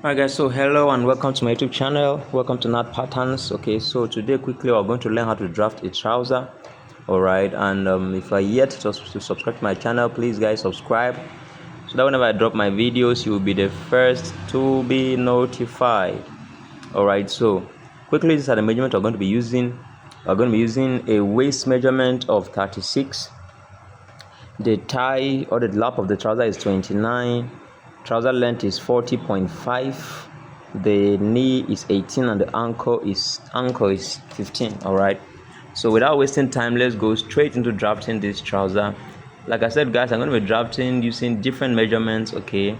Alright guys, so hello and welcome to my YouTube channel. Welcome to Nat Patterns. Okay, so today quickly we're going to learn how to draft a trouser. Alright, and if you are yet to subscribe to my channel, please guys subscribe so that whenever I drop my videos you will be the first to be notified. Alright, so quickly these are the measurements we're going to be using. We're going to be using a waist measurement of 36. The tie or the lap of the trouser is 29. Trouser length is 40.5. The knee is 18 and the ankle is 15. All right, so without wasting time, let's go straight into drafting this trouser. Like I said guys, I'm going to be drafting using different measurements, okay,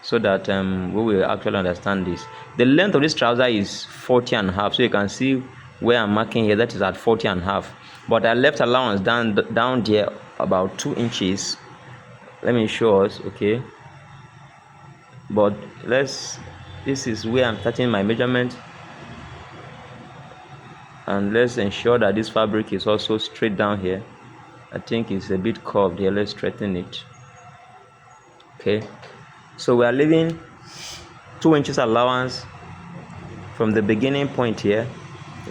so that we will actually understand this. The length of this trouser is 40 and a half, so you can see where I'm marking here, that is at 40 and a half, but I left allowance down there about 2 inches. Let me show us, okay, but this is where I'm starting my measurement, and let's ensure that this fabric is also straight down here. I think it's a bit curved here. Let's straighten it. Okay, so we are leaving 2 inches allowance from the beginning point here.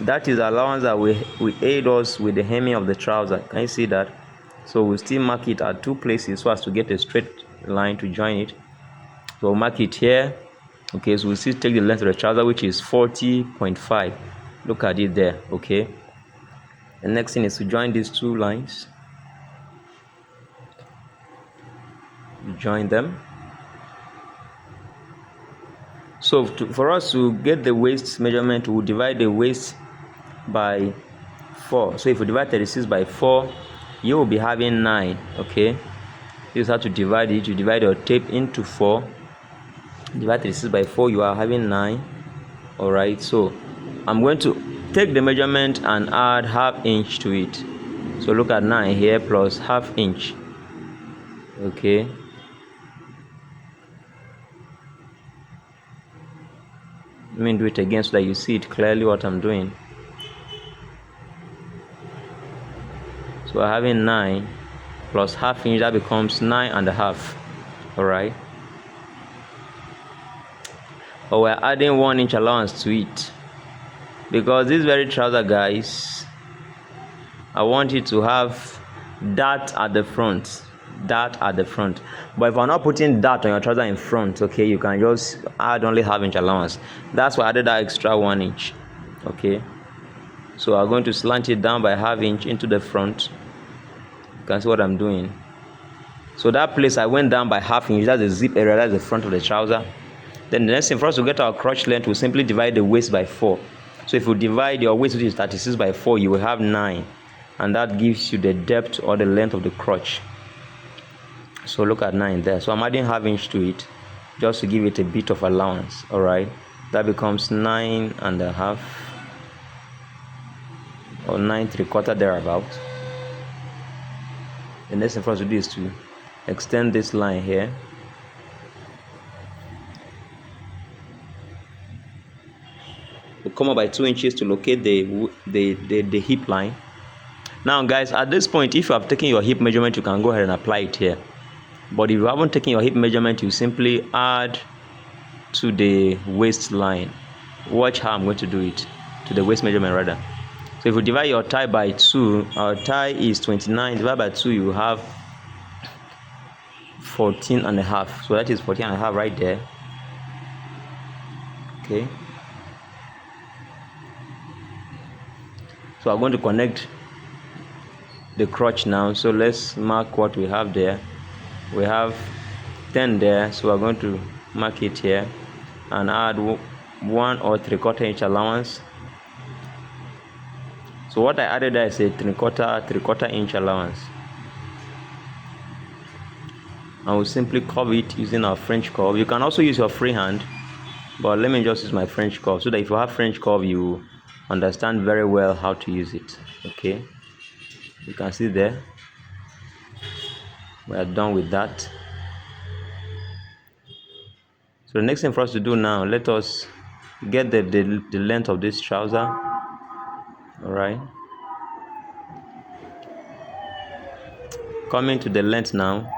That is allowance that will aid us with the hemming of the trouser. Can you see that? So we'll still mark it at 2 places so as to get a straight line to join it. So we'll mark it here. Okay, so we'll still take the length of the trouser, which is 40.5. Look at it there. Okay, the next thing is to join these 2 lines. Join them. So for us to get the waist measurement, we'll divide the waist by 4. So if we divide 36 by 4, you will be having 9. Okay, this is how to divide it. You divide your tape into 4, divide 36 by 4, you are having 9. All right, so I'm going to take the measurement and add ½ inch to it. So look at 9 here plus ½ inch. Okay, let me do it again so that you see it clearly what I'm doing. So we're having 9 plus ½ inch, that becomes 9.5. all right, but we're adding 1 inch allowance to it because this very trouser, guys, I want it to have that at the front, but if I'm not putting that on your trouser in front, okay, you can just add only ½ inch allowance. That's why I added that extra 1 inch. Okay, so I'm going to slant it down by ½ inch into the front. You can see what I'm doing. So that place I went down by ½ inch, that's the zip area, that's the front of the trouser. Then the next thing, for us to get our crotch length, we'll simply divide the waist by 4. So if you divide your waist, which is 36, by 4, you will have 9, and that gives you the depth or the length of the crotch. So look at 9 there. So I'm adding ½ inch to it just to give it a bit of allowance. All right, that becomes 9.5 or 9¾ thereabout. The next thing for us to do is to extend this line here. We come up by 2 inches to locate the hip line. Now guys, at this point, if you have taken your hip measurement, you can go ahead and apply it here. But if you haven't taken your hip measurement, you simply add to the waistline. Watch how I'm going to do it, to the waist measurement rather. So if you divide your tie by 2, our tie is 29, divided by 2, you have 14.5. So that is 14.5 right there. Okay, so I'm going to connect the crotch now. So let's mark what we have there. We have 10 there, so we're going to mark it here and add 1 or 3/4 inch allowance. So what I added there is a 3/4 inch allowance, and we'll simply curve it using our French curve. You can also use your free hand, but let me just use my French curve so that if you have French curve, you understand very well how to use it. Okay, you can see there, we are done with that. So the next thing for us to do now, let us get the length of this trouser. All right, coming to the length now,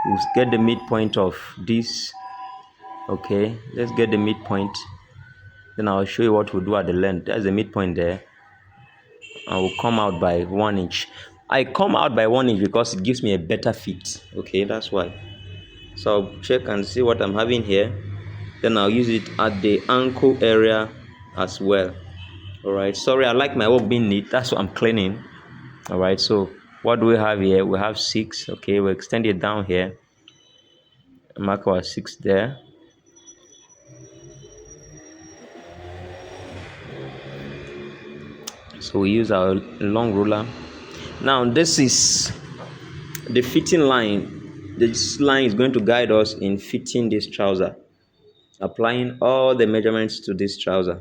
we'll get the midpoint of this Okay, let's get the midpoint. Then I'll show you what we'll do at the length. There's the midpoint there. I will come out by 1 inch. I come out by 1 inch because it gives me a better fit. Okay, that's why. So I'll check and see what I'm having here. Then I'll use it at the ankle area as well. All right, sorry, I like my work being neat. That's what I'm cleaning. All right, so what do we have here? We have 6. Okay, we'll extend it down here. Mark our 6 there. So we use our long ruler. Now this is the fitting line. This line is going to guide us in fitting this trouser, applying all the measurements to this trouser.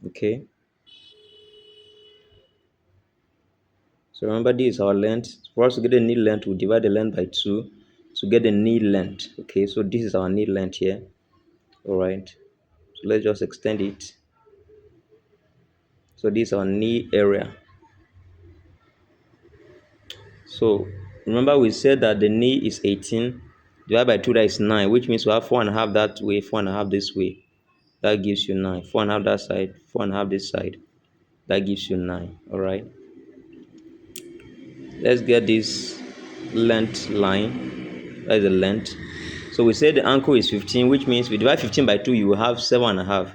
Okay, so remember, this is our length. For us to get the knee length, we divide the length by 2 to get the knee length. Okay, so this is our knee length here. All right, so let's just extend it. So this is our knee area. So remember, we said that the knee is 18 divided by 2, that is 9, which means we have 4.5 that way, 4.5 this way. That gives you 9. 4.5 that side, 4.5 this side. That gives you 9. All right, let's get this length line. That is the length. So we said the ankle is 15, which means we divide 15 by 2, you will have 7.5,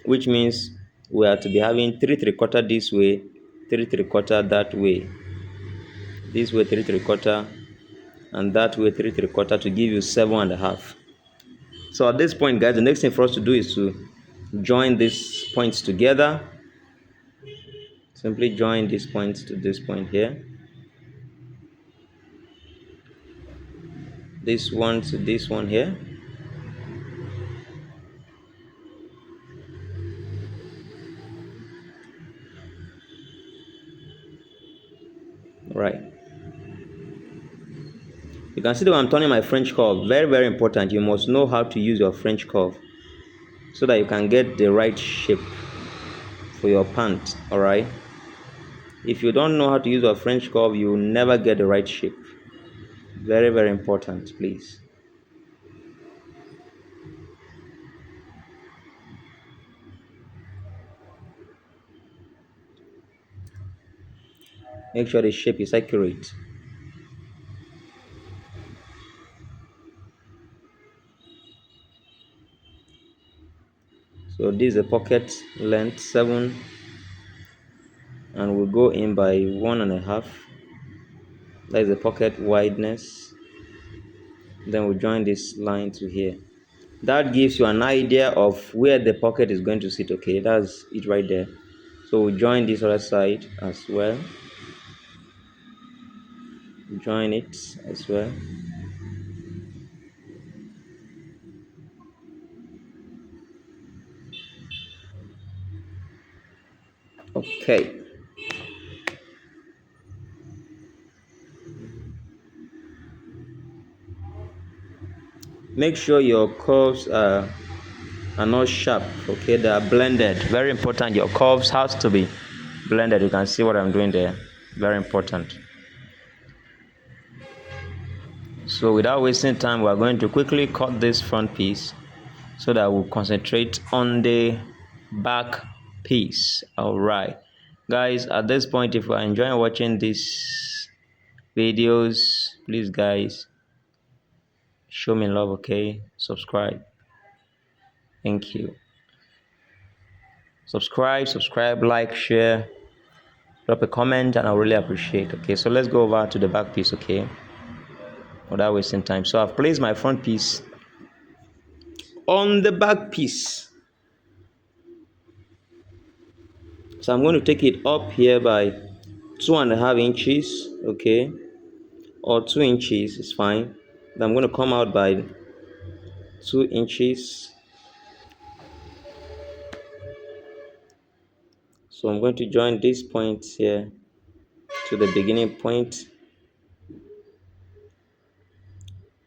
which means we are to be having 3/3 this way, 3/3 that way, this way 3/3, and that way 3/3 to give you 7.5. So at this point, guys, the next thing for us to do is to join these points together. Simply join these points to this point here, this one to this one here. Right, you can see that I'm turning my French curve. Very, very important. You must know how to use your French curve so that you can get the right shape for your pant. All right, if you don't know how to use your French curve, you will never get the right shape. Very, very important, please. Make sure the shape is accurate. So this is the pocket length 7, and we'll go in by 1.5. That is the pocket wideness. Then we'll join this line to here. That gives you an idea of where the pocket is going to sit. Okay, that's it right there. So we'll join this other side as well. Join it as well. Okay, make sure your curves are not sharp. Okay, they are blended. Very important, your curves has to be blended. You can see what I'm doing there. Very important. So without wasting time, we are going to quickly cut this front piece so that we'll concentrate on the back piece. All right, guys, at this point, if you are enjoying watching these videos, please, guys, show me love. Okay, subscribe. Thank you. Subscribe, like, share, drop a comment, and I really appreciate. Okay, so let's go over to the back piece. Okay, without wasting time. So I've placed my front piece on the back piece. So I'm going to take it up here by 2.5 inches. Okay, or 2 inches is fine. Then I'm going to come out by 2 inches. So I'm going to join this point here to the beginning point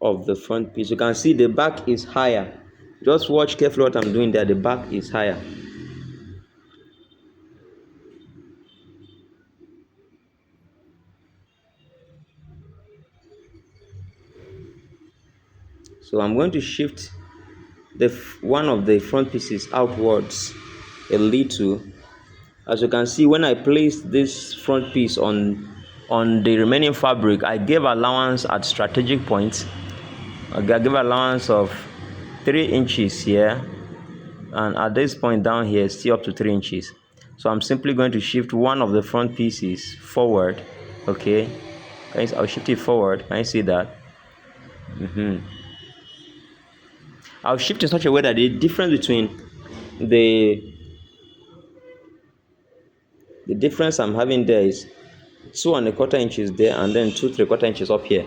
of the front piece. You can see the back is higher. Just watch carefully what I'm doing there. The back is higher. So I'm going to shift one of the front pieces outwards a little. As you can see, when I placed this front piece on the remaining fabric, I gave allowance at strategic points. I gave allowance of 3 inches here, and at this point down here still up to 3 inches. So I'm simply going to shift one of the front pieces forward. Okay, I'll shift it forward. Can you see that? I'll shift in such a way that the difference between the difference I'm having there is 2¼ inches there, and then 2¾ inches up here.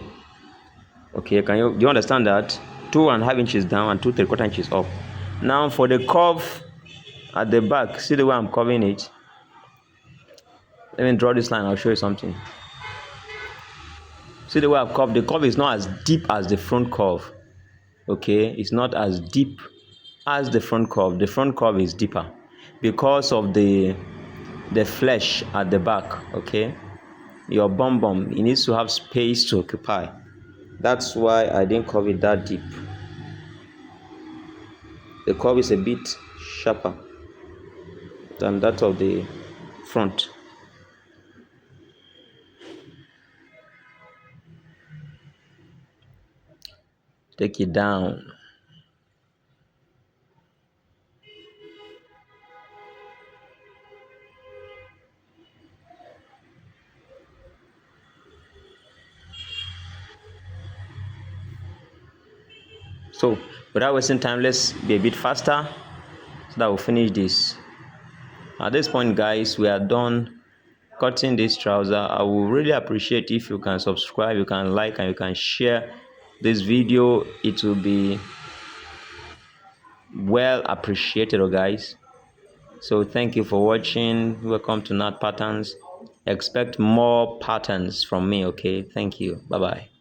Okay, do you understand that? 2½ inches down and 2¾ inches up. Now for the curve at the back, see the way I'm curving it. Let me draw this line. I'll show you something. See the way I've curved. The curve is not as deep as the front curve. Okay, it's not as deep as the front curve. The front curve is deeper because of the flesh at the back. Okay, your bum it needs to have space to occupy. That's why I didn't curve it that deep. The curve is a bit sharper than that of the front. Take it down. So without wasting time, let's be a bit faster so that we'll finish this. At this point, guys, we are done cutting this trouser. I will really appreciate if you can subscribe, you can like, and you can share this video. It will be well appreciated, guys. So thank you for watching. Welcome to Nat Patterns. Expect more patterns from me. Okay, thank you. Bye bye.